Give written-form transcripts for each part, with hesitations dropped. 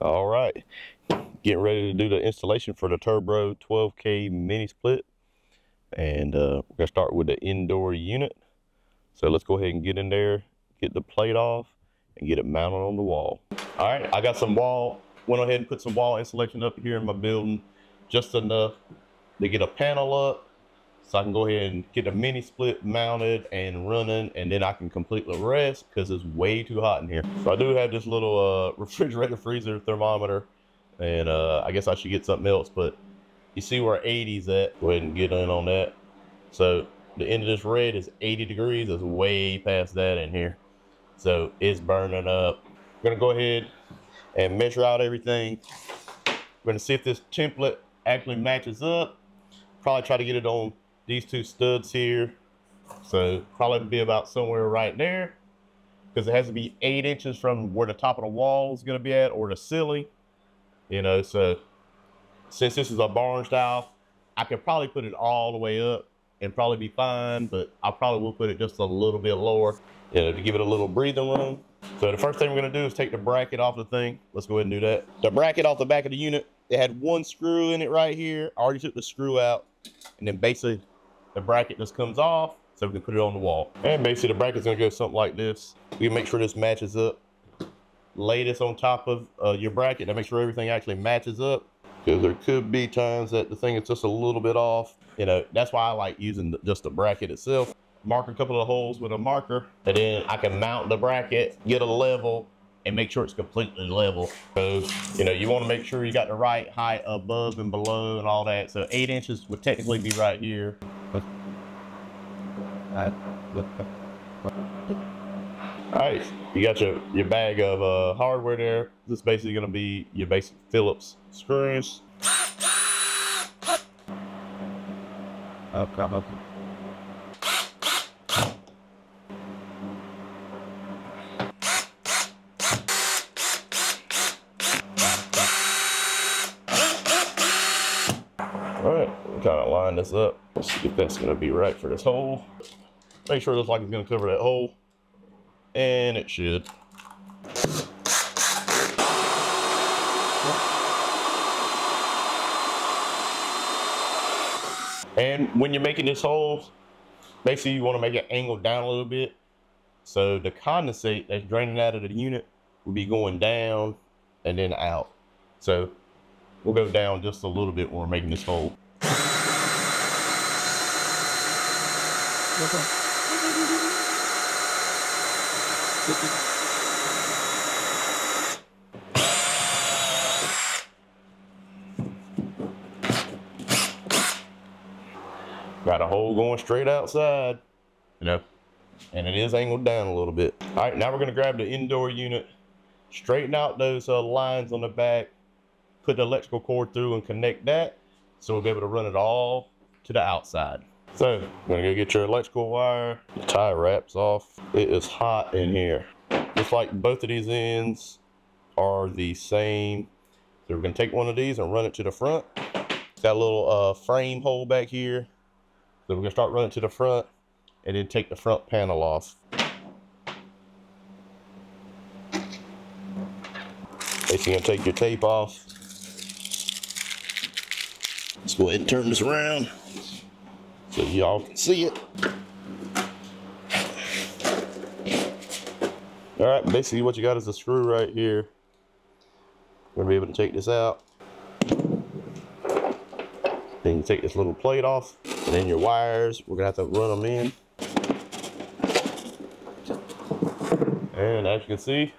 All right, getting ready to do the installation for the Turbo 12K mini split. And we're gonna start with the indoor unit. So let's go ahead and get in there, get the plate off, and get it mounted on the wall. All right, I got went ahead and put some wall insulation up here in my building, just enough to get a panel up, so I can go ahead and get the mini split mounted and running, and then I can complete the rest because it's way too hot in here. So I do have this little refrigerator freezer thermometer, and I guess I should get something else, but you see where 80's at. Go ahead and get in on that. So the end of this red is 80 degrees. It's way past that in here. So it's burning up. I'm gonna go ahead and measure out everything. We're gonna see if this template actually matches up. Probably try to get it on these two studs here. So probably be about somewhere right there, because it has to be 8 inches from where the top of the wall is gonna be at, or the ceiling. You know, so since this is a barn style, I could probably put it all the way up and probably be fine, but I probably will put it just a little bit lower, you know, to give it a little breathing room. So the first thing we're gonna do is take the bracket off the thing. Let's go ahead and do that. The bracket off the back of the unit, it had one screw in it right here. I already took the screw out, and then basically the bracket just comes off, so we can put it on the wall. And basically the bracket's gonna go something like this. We can make sure this matches up. Lay this on top of your bracket to make sure everything actually matches up, because there could be times that the thing is just a little bit off. You know, that's why I like using just the bracket itself. Mark a couple of holes with a marker, and then I can mount the bracket, get a level, and make sure it's completely level. So, you know, you want to make sure you got the right height above and below and all that. So 8 inches would technically be right here. All right, you got your bag of hardware there. This is basically gonna be your basic Phillips screws. Okay. All right, we'll kind of line this up. Let's see if that's gonna be right for this hole. Make sure it looks like it's gonna cover that hole. And it should. And when you're making this hole, basically you want to make it angled down a little bit. So the condensate that's draining out of the unit will be going down and then out. So we'll go down just a little bit when we're making this hole. Got a hole going straight outside, you know, and it is angled down a little bit. All right, now we're gonna grab the indoor unit, straighten out those lines on the back, put the electrical cord through and connect that, so we'll be able to run it all to the outside. So, I'm gonna go get your electrical wire, the tie wraps off. It is hot in here. Just like both of these ends are the same. So we're gonna take one of these and run it to the front. It's got a little frame hole back here. So we're gonna start running to the front and then take the front panel off. Basically gonna take your tape off. Let's go ahead and turn this around so y'all can see it. All right, basically what you got is a screw right here. We're gonna be able to take this out. Then you take this little plate off, and then your wires, we're gonna have to run them in. And as you can see,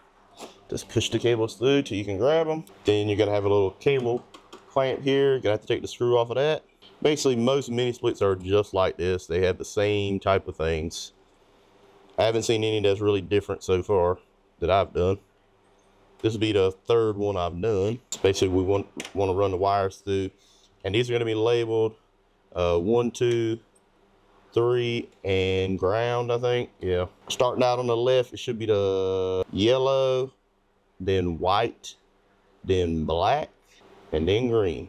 just push the cables through till you can grab them. Then you're gonna have a little cable clamp here. You're gonna have to take the screw off of that. Basically, most mini splits are just like this. They have the same type of things. I haven't seen any that's really different so far that I've done. This will be the third one I've done. Basically, we want to run the wires through, and these are going to be labeled 1, 2, 3, and ground, I think. Yeah. Starting out on the left, it should be the yellow, then white, then black, and then green.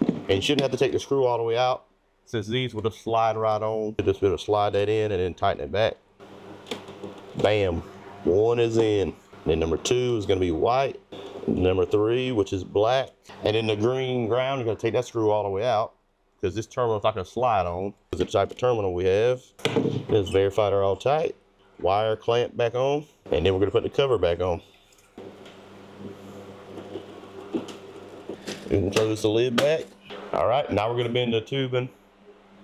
And you shouldn't have to take the screw all the way out, since these will just slide right on. You just better slide that in and then tighten it back. Bam, one is in. Then number 2 is gonna be white, Number 3, which is black. And then the green ground, you're gonna take that screw all the way out because this terminal's not gonna slide on. Because the type of terminal we have. Let's verify they're all tight. Wire clamp back on. And then we're gonna put the cover back on. We can close the lid back. All right, now we're gonna bend the tubing,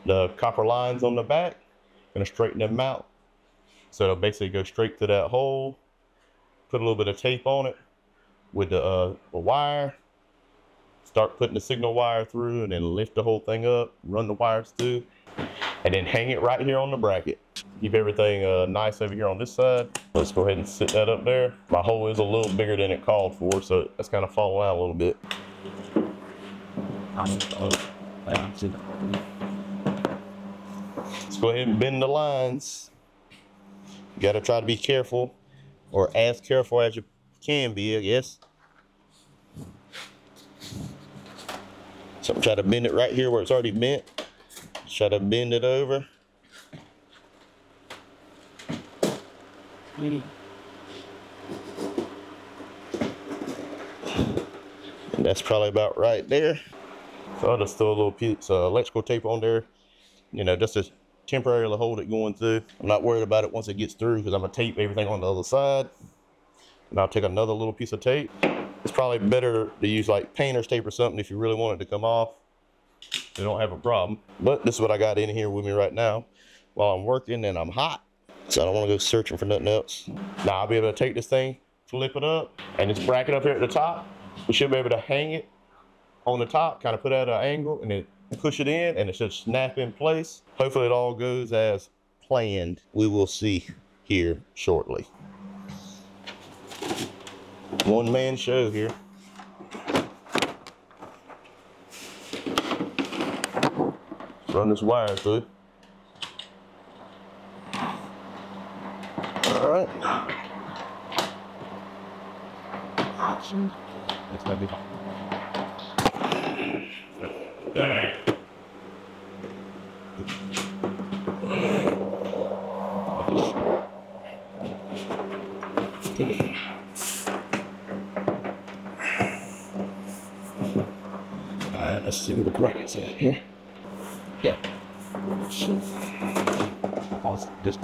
the copper lines on the back. Gonna straighten them out. So it'll basically go straight to that hole. Put a little bit of tape on it with the wire. Start putting the signal wire through and then lift the whole thing up, run the wires through, and then hang it right here on the bracket. Keep everything nice over here on this side. Let's go ahead and sit that up there. My hole is a little bigger than it called for, so that's kind of falling out a little bit. Let's go ahead and bend the lines. You gotta try to be careful, or as careful as you can be, I guess. So try to bend it right here where it's already bent. Try to bend it over. And that's probably about right there. So I'll just throw a little piece of electrical tape on there, you know, just to temporarily hold it going through. I'm not worried about it once it gets through because I'm gonna tape everything on the other side. And I'll take another little piece of tape. It's probably better to use like painter's tape or something if you really want it to come off. You don't have a problem. But this is what I got in here with me right now while I'm working and I'm hot. So I don't want to go searching for nothing else. Now I'll be able to take this thing, flip it up, and this bracket up here at the top, we should be able to hang it on the top, kind of put it at an angle, and then push it in, and it should snap in place. Hopefully it all goes as planned. We will see here shortly. One man show here. Run this wire through. All right. It's gonna be fun. Alright, let's see where the bracket's at here. Yeah. Just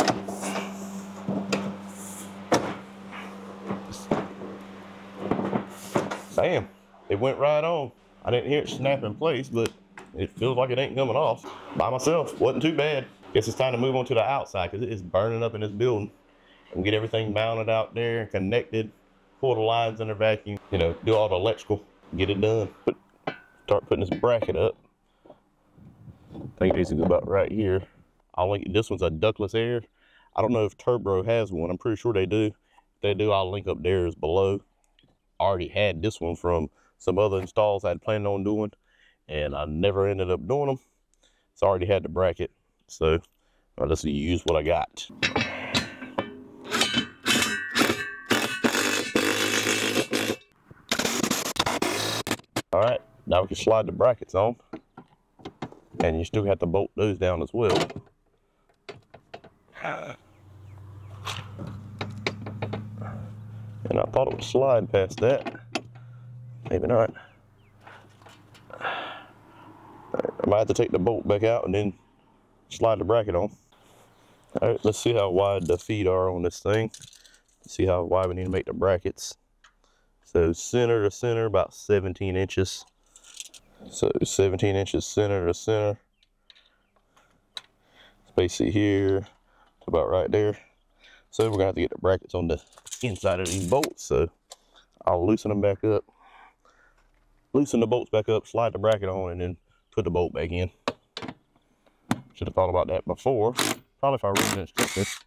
bam, it went right on. I didn't hear it snap in place, but it feels like it ain't coming off. By myself, wasn't too bad. Guess it's time to move on to the outside because it is burning up in this building. And get everything mounted out there and connected, pull the lines in the vacuum, you know, do all the electrical, get it done. Start putting this bracket up. I think this is about right here. I'll link, this one's a ductless air. I don't know if Turbo has one. I'm pretty sure they do. If they do, I'll link up theirs below. I already had this one from some other installs I had planned on doing, and I never ended up doing them. So I already had the bracket. So I'll just use what I got. All right, now we can slide the brackets on. And you still have to bolt those down as well. And I thought it would slide past that. Maybe not. I might have to take the bolt back out and then slide the bracket on. All right, let's see how wide the feet are on this thing. See how wide we need to make the brackets. So center to center, about 17 inches. So 17 inches center to center. Spacey here to about right there. So we're gonna have to get the brackets on the inside of these bolts. So I'll loosen them back up. Loosen the bolts back up, slide the bracket on, and then put the bolt back in. Should have thought about that before. Probably if I read the instructions.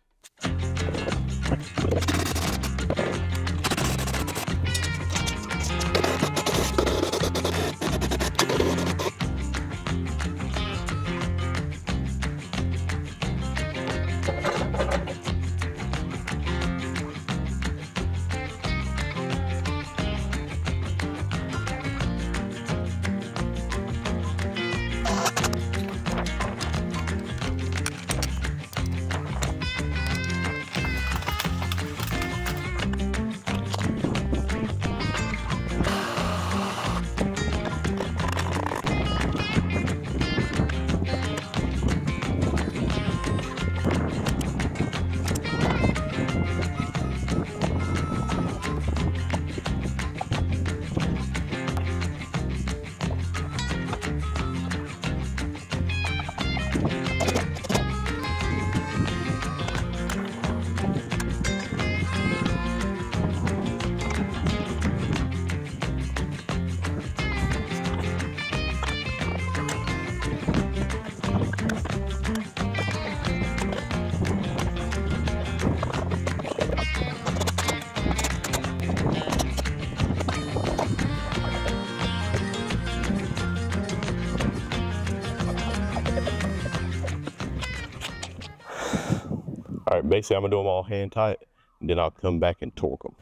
right, basically I'm gonna do them all hand tight, and then I'll come back and torque them.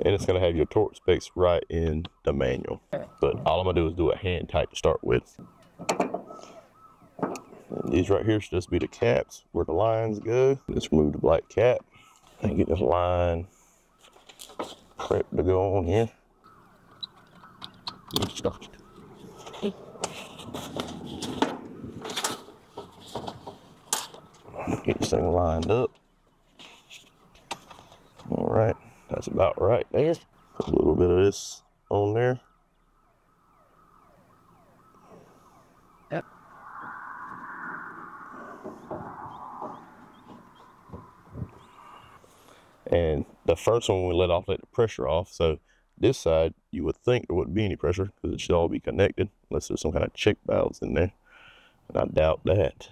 And it's gonna have your torque specs right in the manual. But all I'm gonna do is do it hand tight to start with. And these right here should just be the caps where the lines go. Just remove the black cap and get this line prepped to go on here. Get this thing lined up. All right, that's about right there. Put a little bit of this on there. Yep. And the first one we let the pressure off. So this side, you would think there wouldn't be any pressure because it should all be connected, unless there's some kind of check valves in there. And I doubt that.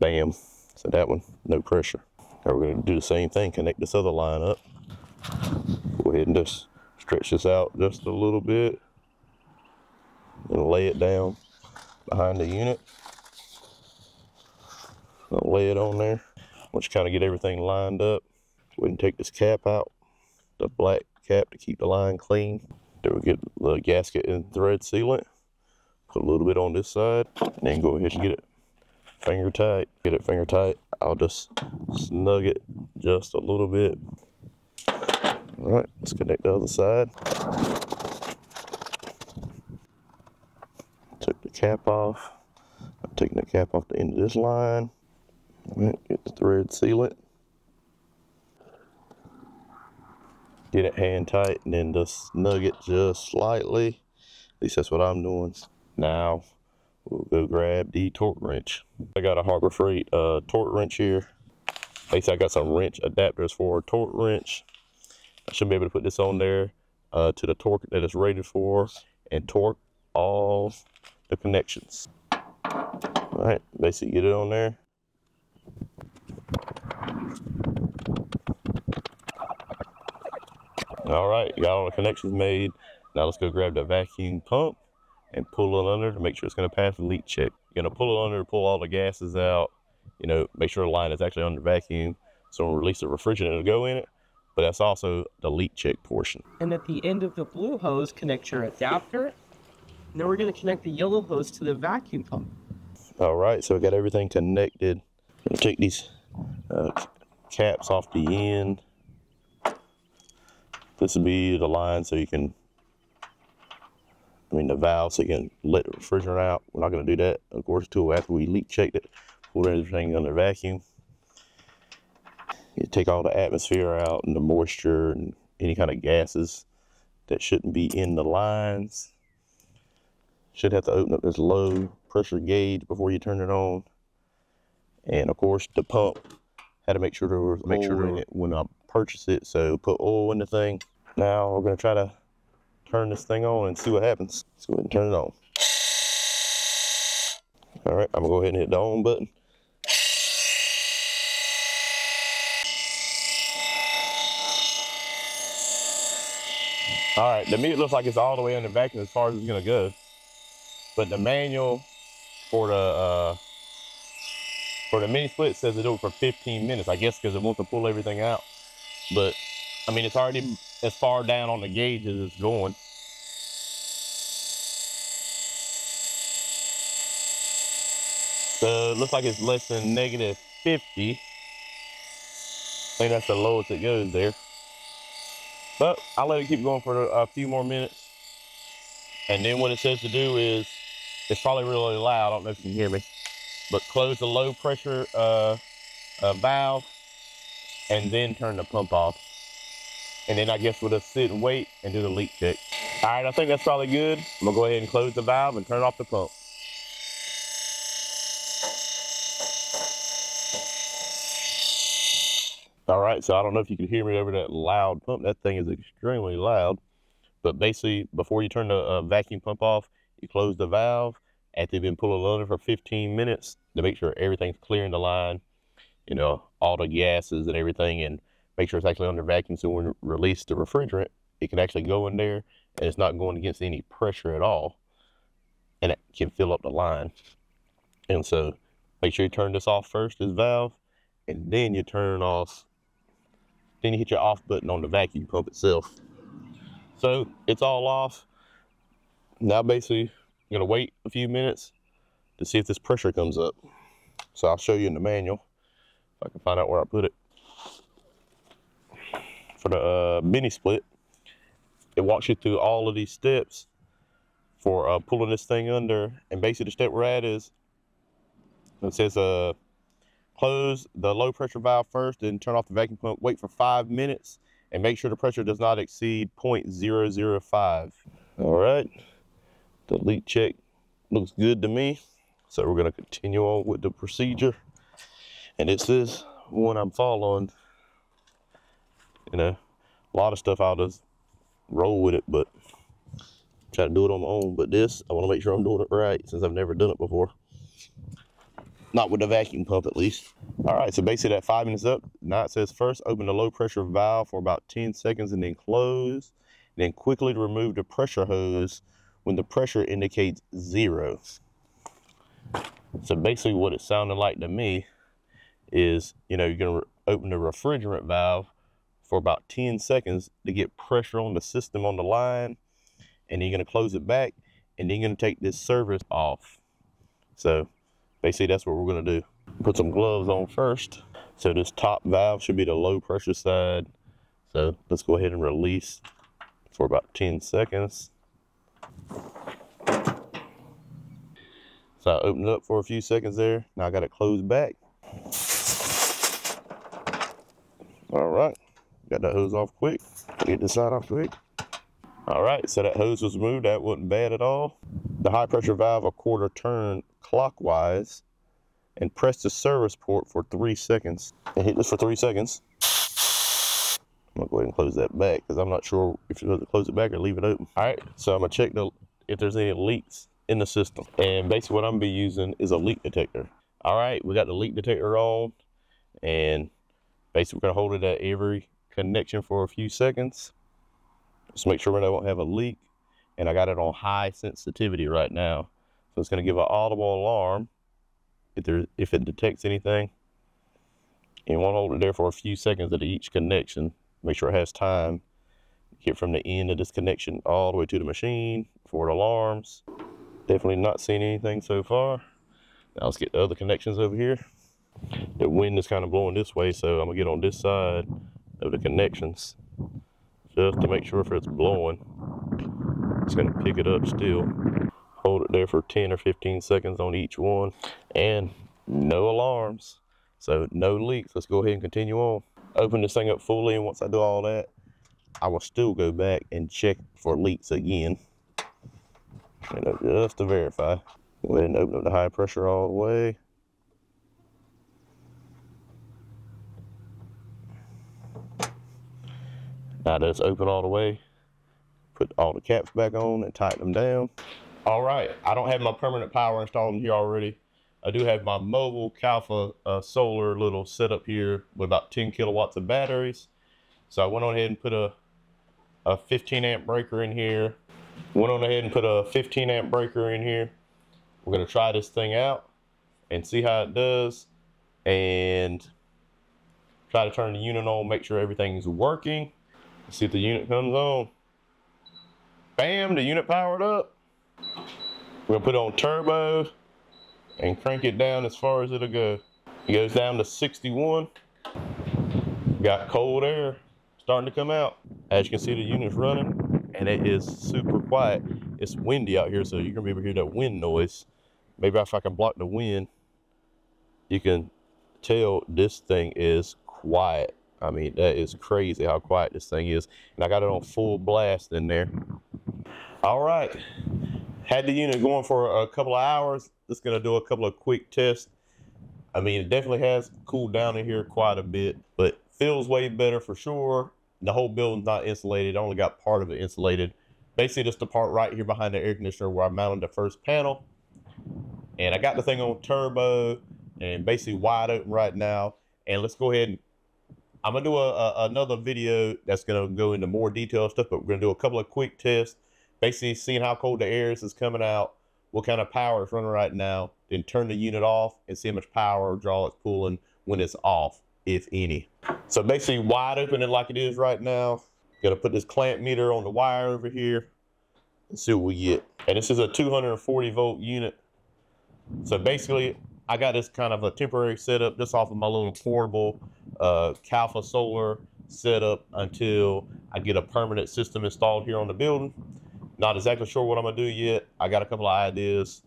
Bam. So that one, no pressure. Now we're going to do the same thing, connect this other line up. Go ahead and just stretch this out just a little bit and lay it down behind the unit. I'll lay it on there. Once you kind of get everything lined up, go ahead and take this cap out, the black cap to keep the line clean. Then we get the gasket and thread sealant. Put a little bit on this side, and then go ahead and get it finger tight. Get it finger tight. I'll just snug it just a little bit. All right, let's connect the other side. Took the cap off. I'm taking the cap off the end of this line. All right, get the thread sealant. Get it hand tight and then just snug it just slightly. At least that's what I'm doing. Now we'll go grab the torque wrench. I got a Harbor Freight torque wrench here. Basically, I got some wrench adapters for a torque wrench. I should be able to put this on there to the torque that it's rated for and torque all the connections. All right, basically get it on there. All right, got all the connections made. Now let's go grab the vacuum pump and pull it under to make sure it's going to pass the leak check. You're going to pull it under to pull all the gases out, you know, make sure the line is actually under vacuum. So we'll release the refrigerant to go in it, but that's also the leak check portion. And at the end of the blue hose, connect your adapter. And then we're going to connect the yellow hose to the vacuum pump. All right, so we got everything connected. I'm going to take these caps off the end. This will be the line so you can, the valve so you can let the refrigerant out. We're not going to do that, of course, until after we leak checked it, pull everything under vacuum. You take all the atmosphere out and the moisture and any kind of gases that shouldn't be in the lines. Should have to open up this low pressure gauge before you turn it on. And of course, the pump had to make sure there was oil in it when I purchased it. So put oil in the thing. Now we're going to try to turn this thing on and see what happens. Let's go ahead and turn it on. All right, I'm gonna go ahead and hit the on button. All right, the meat looks like it's all the way under vacuum as far as it's gonna go. But the manual for the mini split says to do it for 15 minutes, I guess because it wants to pull everything out. But I mean, it's already as far down on the gauge as it's going. So it looks like it's less than -50. I think that's the lowest it goes there. But I'll let it keep going for a few more minutes. And then what it says to do is, it's probably really loud, I don't know if you can hear me, but close the low pressure valve and then turn the pump off. And then I guess we'll just sit and wait and do the leak check. All right, I think that's probably good. I'm gonna go ahead and close the valve and turn off the pump. All right, so I don't know if you can hear me over that loud pump. That thing is extremely loud. But basically, before you turn the vacuum pump off, you close the valve after you've been pulling it under for 15 minutes to make sure everything's clearing the line, you know, all the gases and everything, and make sure it's actually under vacuum so when you release the refrigerant, it can actually go in there and it's not going against any pressure at all, and it can fill up the line. And so make sure you turn this off first, this valve, and then you turn off, then you hit your off button on the vacuum pump itself. So it's all off. Now basically, I'm gonna wait a few minutes to see if this pressure comes up. So I'll show you in the manual, if I can find out where I put it. For the mini split, it walks you through all of these steps for pulling this thing under. And basically the step we're at is, it says close the low pressure valve first, then turn off the vacuum pump, wait for 5 minutes, and make sure the pressure does not exceed 0.005. All right, the leak check looks good to me. So we're gonna continue on with the procedure. And it's this one I'm following. You know, a lot of stuff I'll just roll with it, but try to do it on my own. But this, I wanna make sure I'm doing it right since I've never done it before. Not with the vacuum pump, at least. All right, so basically that 5 minutes up. Now it says first open the low pressure valve for about 10 seconds and then close. Then quickly remove the pressure hose when the pressure indicates 0. So basically what it sounded like to me is, you know, you're gonna open the refrigerant valve for about 10 seconds to get pressure on the system on the line, and then you're gonna close it back, and then you're gonna take this service off. So basically that's what we're gonna do. Put some gloves on first. So this top valve should be the low pressure side. So let's go ahead and release for about 10 seconds. So I opened it up for a few seconds there. Now I got it closed back. All right, got that hose off quick. Get this side off quick. All right, so that hose was removed. That wasn't bad at all. The high pressure valve a quarter turn clockwise and press the service port for 3 seconds. And hit this for 3 seconds. I'm gonna go ahead and close that back because I'm not sure if you're supposed to close it back or leave it open. All right, so I'm gonna check if there's any leaks in the system. And basically what I'm gonna be using is a leak detector. All right, we got the leak detector on, and basically we're gonna hold it at every connection for a few seconds. Just make sure we don't have a leak. And I got it on high sensitivity right now. So it's gonna give an audible alarm if it detects anything. And you wanna hold it there for a few seconds at each connection. Make sure it has time. Get from the end of this connection all the way to the machine before it alarms. Definitely not seen anything so far. Now let's get the other connections over here. The wind is kind of blowing this way, so I'm gonna get on this side of the connections just to make sure if it's blowing, it's gonna pick it up still. Hold it there for 10 or 15 seconds on each one, and no alarms, so no leaks. Let's go ahead and continue on. Open this thing up fully, and once I do all that, I will still go back and check for leaks again. Just to verify. Go ahead and open up the high pressure all the way. Now that it's open all the way, put all the caps back on and tighten them down. All right, I don't have my permanent power installed in here already. I do have my mobile Calfa solar little setup here with about 10 kilowatts of batteries. So I went on ahead and put a 15 amp breaker in here. Went on ahead and put a 15 amp breaker in here. We're gonna try this thing out and see how it does, and try to turn the unit on, make sure everything's working. Let's see if the unit comes on. Bam, the unit powered up. We're gonna put it on turbo and crank it down as far as it'll go. It goes down to 61. Got cold air starting to come out. As you can see, the unit's running, and it is super quiet. It's windy out here, so you're gonna be able to hear that wind noise. Maybe if I can block the wind, you can tell this thing is quiet. I mean, that is crazy how quiet this thing is. And I got it on full blast in there. All right, had the unit going for a couple of hours. Just gonna do a couple of quick tests. I mean, it definitely has cooled down in here quite a bit, but feels way better for sure. The whole building's not insulated. I only got part of it insulated. Basically just the part right here behind the air conditioner where I mounted the first panel. And I got the thing on turbo and basically wide open right now. And let's go ahead and, I'm gonna do another video that's gonna go into more detailed stuff, but we're gonna do a couple of quick tests, basically seeing how cold the air is coming out, what kind of power it's running right now, then turn the unit off and see how much power draw it's pulling when it's off, if any. So basically wide open it like it is right now. Gonna put this clamp meter on the wire over here and see what we get. And this is a 240 volt unit. So basically I got this kind of a temporary setup just off of my little portable Calfa Solar setup until I get a permanent system installed here on the building. Not exactly sure what I'm gonna do yet. I got a couple of ideas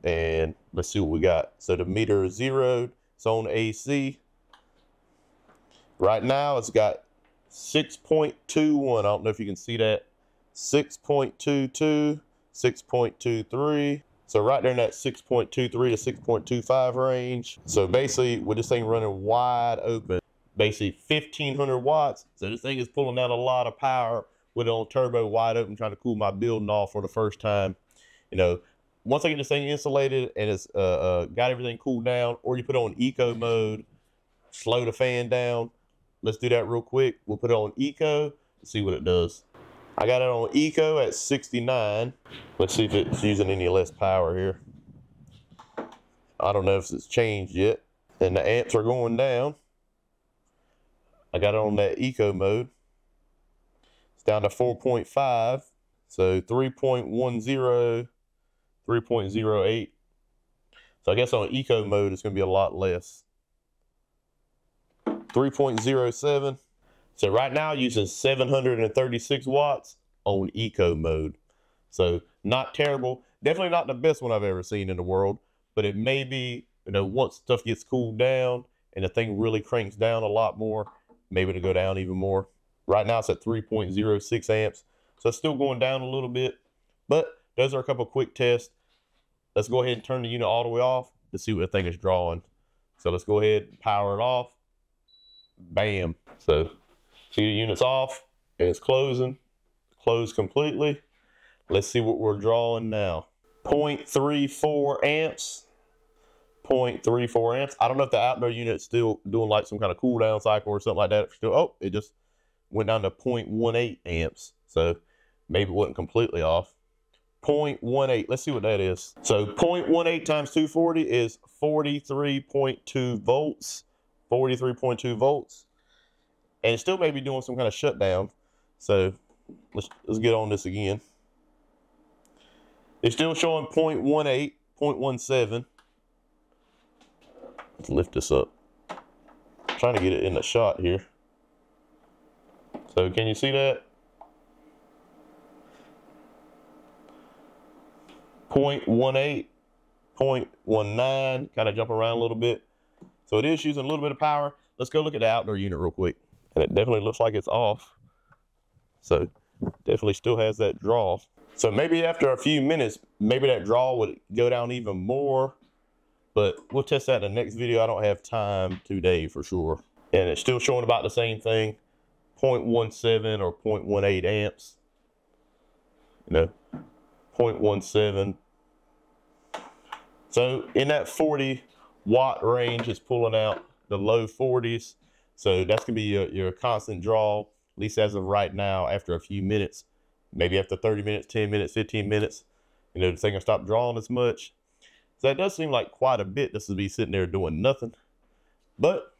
and let's see what we got. So the meter is zeroed, it's on AC. Right now it's got 6.21, I don't know if you can see that. 6.22, 6.23. So right there in that 6.23 to 6.25 range. So basically with this thing running wide open, basically 1500 watts. So this thing is pulling out a lot of power with it on turbo wide open, trying to cool my building off for the first time. You know, once I get this thing insulated and it's got everything cooled down, or you put it on eco mode, slow the fan down. Let's do that real quick. We'll put it on eco and see what it does. I got it on eco at 69. Let's see if it's using any less power here. I don't know if it's changed yet. And the amps are going down. I got it on that eco mode. It's down to 4.5. So 3.10, 3.08. So I guess on eco mode, it's gonna be a lot less. 3.07. So right now using 736 watts on eco mode. So not terrible. Definitely not the best one I've ever seen in the world, but it may be, you know, once stuff gets cooled down and the thing really cranks down a lot more, maybe it'll go down even more. Right now it's at 3.06 amps. So it's still going down a little bit, but those are a couple quick tests. Let's go ahead and turn the unit all the way off to see what the thing is drawing. So let's go ahead and power it off. Bam. So see the unit's off and it's closing. Closed completely. Let's see what we're drawing now. 0.34 amps. 0.34 amps. I don't know if the outdoor unit's still doing like some kind of cool down cycle or something like that. Still, oh, it just went down to 0.18 amps. So maybe it wasn't completely off. 0.18, let's see what that is. So 0.18 times 240 is 43.2 volts. 43.2 volts. And it still may be doing some kind of shutdown. So let's get on this again. It's still showing 0.18, 0.17. Let's lift this up. I'm trying to get it in the shot here. So can you see that? 0.18, 0.19, kind of jump around a little bit. So it is using a little bit of power. Let's go look at the outdoor unit real quick. And it definitely looks like it's off. So definitely still has that draw. So maybe after a few minutes, maybe that draw would go down even more. But we'll test that in the next video. I don't have time today for sure. And it's still showing about the same thing. 0.17 or 0.18 amps. You know, 0.17. So in that 40 watt range, it's pulling out the low 40s. So that's gonna be your constant draw, at least as of right now. After a few minutes, maybe after 30 minutes, 10 minutes, 15 minutes, you know, the thing will stop drawing as much. So that does seem like quite a bit just to be sitting there doing nothing. But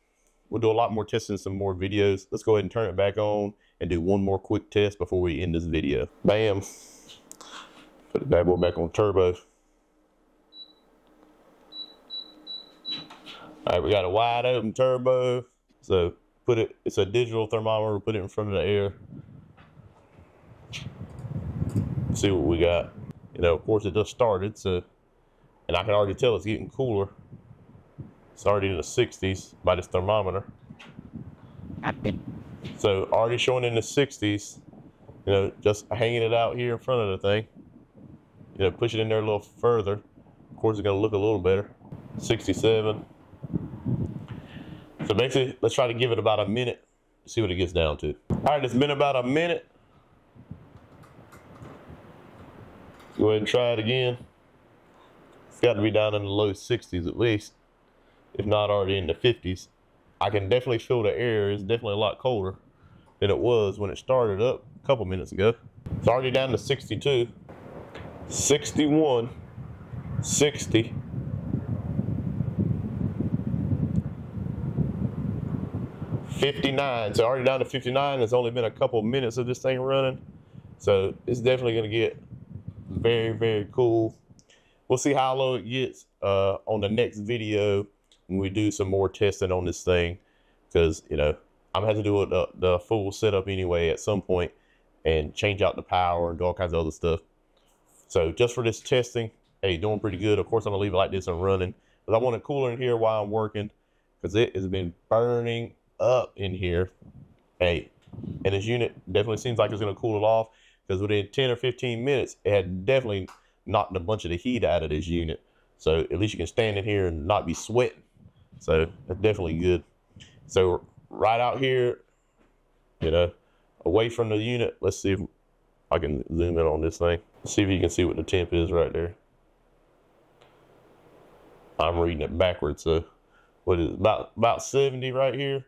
we'll do a lot more testing, some more videos. Let's go ahead and turn it back on and do one more quick test before we end this video. Bam. Put the bad boy back on turbo. All right, we got a wide open turbo. So it's a digital thermometer, put it in front of the air. See what we got. You know, of course it just started, so, and I can already tell it's getting cooler. It's already in the 60s by this thermometer. So already showing in the 60s, you know, just hanging it out here in front of the thing. You know, push it in there a little further. Of course it's gonna look a little better. 67. So basically, let's try to give it about a minute, see what it gets down to. All right, it's been about a minute. Go ahead and try it again. It's got to be down in the low 60s at least, if not already in the 50s. I can definitely feel the air. It's definitely a lot colder than it was when it started up a couple minutes ago. It's already down to 62, 61, 60. 59. So already down to 59. It's only been a couple minutes of this thing running. So it's definitely going to get very, very cool. We'll see how low it gets on the next video when we do some more testing on this thing. Because, you know, I'm going to have to do the full setup anyway at some point and change out the power and do all kinds of other stuff. So just for this testing, hey, doing pretty good. Of course, I'm going to leave it like this and running. Because I want it cooler in here while I'm working. Because it has been burning up in here. Hey, and this unit definitely seems like it's going to cool it off. Because within 10 or 15 minutes, it had definitely knocked a bunch of the heat out of this unit. So at least you can stand in here and not be sweating. So that's definitely good. So right out here, you know, away from the unit, let's see if I can zoom in on this thing. See if you can see what the temp is right there. I'm reading it backwards, so what is it? About 70 right here.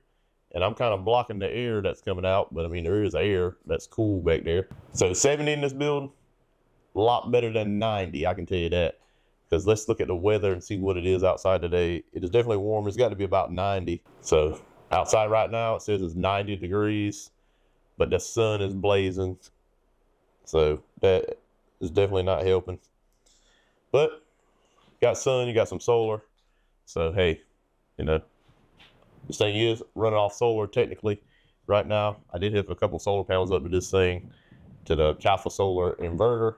And I'm kind of blocking the air that's coming out, but I mean, there is air that's cool back there. So 70 in this building, a lot better than 90, I can tell you that. Because let's look at the weather and see what it is outside today. It is definitely warm. It's got to be about 90. So outside right now, it says it's 90 degrees, but the sun is blazing. So that is definitely not helping. But you got sun, you got some solar. So hey, you know, this thing is running off solar technically right now. I did hook a couple solar panels up to this thing, to the Kalfa solar inverter,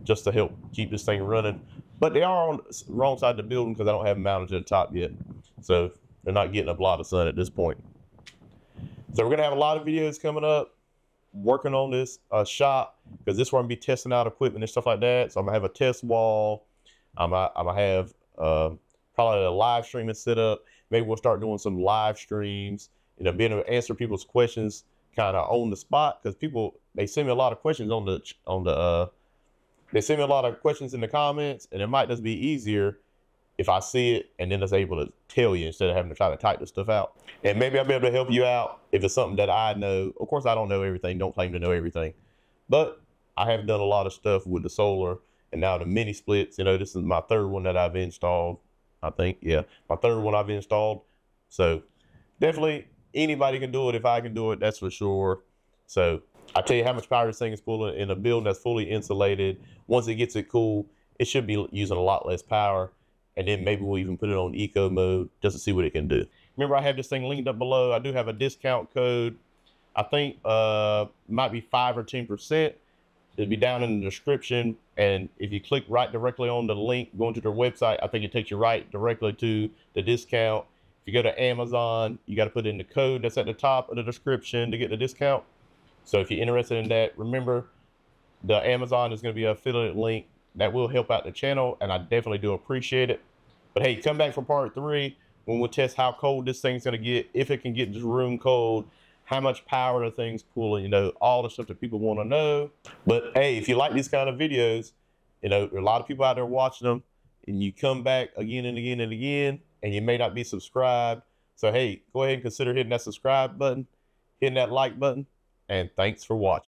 just to help keep this thing running. But they are on the wrong side of the building because I don't have them mounted to the top yet. So they're not getting a lot of sun at this point. So we're going to have a lot of videos coming up working on this shop, because this is where I'm going to be testing out equipment and stuff like that. So I'm going to have a test wall. I'm going to have probably a live streaming set up. Maybe we'll start doing some live streams, you know, being able to answer people's questions kind of on the spot, because people, they send me a lot of questions they send me a lot of questions in the comments, and it might just be easier if I see it and then it's able to tell you instead of having to try to type the stuff out. And maybe I'll be able to help you out if it's something that I know. Of course, I don't know everything, don't claim to know everything, but I have done a lot of stuff with the solar and now the mini splits. You know, this is my third one that I've installed, I think. Yeah, my third one I've installed. So definitely anybody can do it if I can do it, that's for sure. So I tell you how much power this thing is pulling in a building that's fully insulated. Once it gets it cool, it should be using a lot less power. And then maybe we'll even put it on eco mode just to see what it can do. Remember, I have this thing linked up below. I do have a discount code. I think might be 5 or 10%. It'll be down in the description. And if you click right directly on the link going to their website, I think it takes you right directly to the discount. If you go to Amazon, you got to put in the code that's at the top of the description to get the discount. So if you're interested in that, remember, the Amazon is going to be an affiliate link that will help out the channel, and I definitely do appreciate it. But hey, come back for part 3 when we'll test how cold this thing's going to get, if it can get this room cold, how much power the thing's pulling, you know, all the stuff that people want to know. But hey, if you like these kind of videos, you know, there are a lot of people out there watching them, and you come back again and again and again, and you may not be subscribed. So hey, go ahead and consider hitting that subscribe button, hitting that like button, and thanks for watching.